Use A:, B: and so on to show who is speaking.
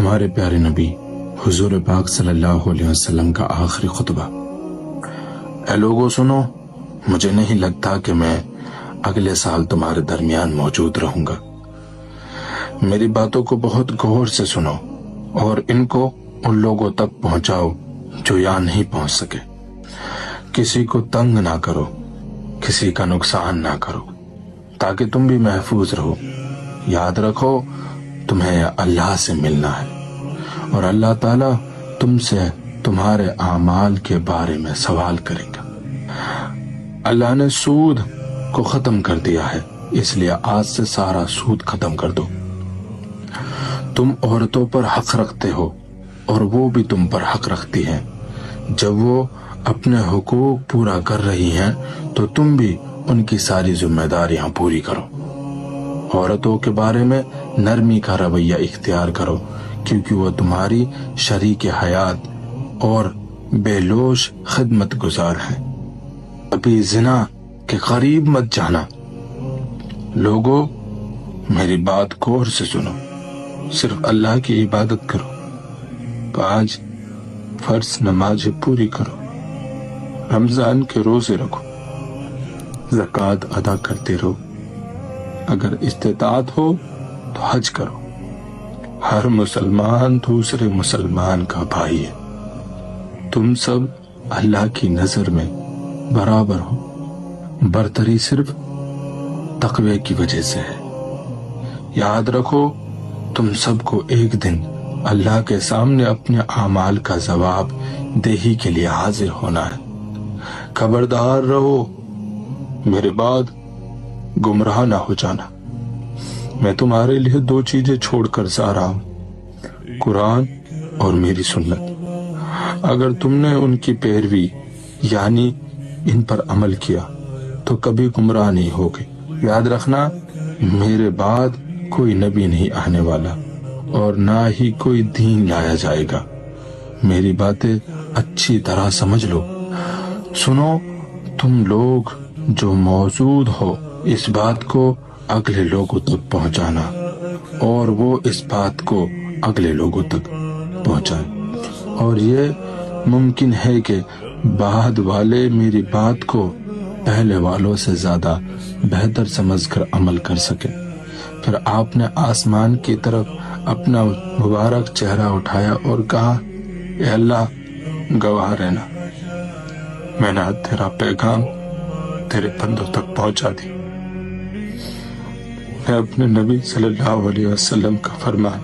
A: ہمارے پیارے نبی حضور پاک صلی اللہ علیہ وسلم کا آخری خطبہ۔ اے لوگو سنو، مجھے نہیں لگتا کہ میں اگلے سال تمہارے درمیان موجود رہوں گا۔ میری باتوں کو بہت غور سے سنو اور ان کو ان لوگوں تک پہنچاؤ جو یہاں نہیں پہنچ سکے۔ کسی کو تنگ نہ کرو، کسی کا نقصان نہ کرو، تاکہ تم بھی محفوظ رہو۔ یاد رکھو تمہیں اللہ سے ملنا ہے، اور اللہ تعالیٰ تم سے تمہارے اعمال کے بارے میں سوال کرے گا۔ اللہ نے سود کو ختم کر دیا ہے، اس لیے آج سے سارا سود ختم کر دو۔ تم عورتوں پر حق رکھتے ہو اور وہ بھی تم پر حق رکھتی ہیں۔ جب وہ اپنے حقوق پورا کر رہی ہیں تو تم بھی ان کی ساری ذمہ داریاں پوری کرو۔ عورتوں کے بارے میں نرمی کا رویہ اختیار کرو، کیونکہ وہ تمہاری شریک حیات اور بے لوش خدمت گزار ہیں۔ ابھی زنا کے قریب مت جانا۔ لوگوں میری بات غور سے سنو، صرف اللہ کی عبادت کرو، 5 فرض نمازیں پوری کرو، رمضان کے روزے رکھو، زکوٰۃ ادا کرتے رہو، اگر استطاعت ہو تو حج کرو۔ ہر مسلمان دوسرے مسلمان کا بھائی ہے۔ تم سب اللہ کی نظر میں برابر ہو، برتری صرف تقوی کی وجہ سے ہے۔ یاد رکھو تم سب کو ایک دن اللہ کے سامنے اپنے اعمال کا جواب دہی کے لیے حاضر ہونا ہے۔ خبردار رہو، میرے بعد گمراہ نہ ہو جانا۔ میں تمہارے لیے 2 چیزیں چھوڑ کر جا رہا ہوں، قرآن اور میری سنت۔ اگر تم نے ان کی پیروی یعنی ان پر عمل کیا تو کبھی گمراہ نہیں ہوگے۔ یاد رکھنا میرے بعد کوئی نبی نہیں آنے والا اور نہ ہی کوئی دین لایا جائے گا۔ میری باتیں اچھی طرح سمجھ لو۔ سنو تم لوگ جو موجود ہو، اس بات کو اگلے لوگوں تک پہنچانا اور وہ اس بات کو اگلے لوگوں تک پہنچائیں، اور یہ ممکن ہے کہ بعد والے میری بات کو پہلے والوں سے زیادہ بہتر سمجھ کر عمل کر سکے۔ پھر آپ نے آسمان کی طرف اپنا مبارک چہرہ اٹھایا اور کہا، اے اللہ گواہ رہنا، میں نے تیرا پیغام تیرے بندوں تک پہنچا دی۔ میں اپنے نبی صلی اللہ علیہ وسلم کا فرمان